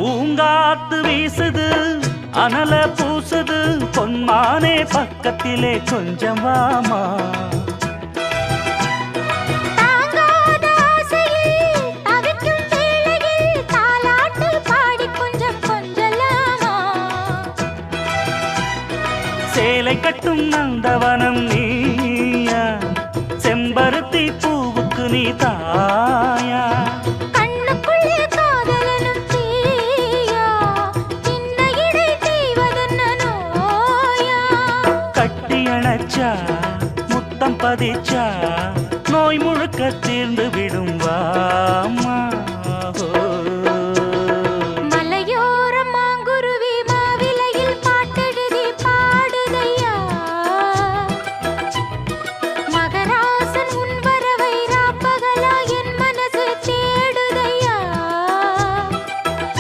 பூங்காத்து வீசுது அனல பூசுது பொன்மானே பக்கத்திலே கொஞ்சம் வாமா. சேலை கட்டும் நந்தவன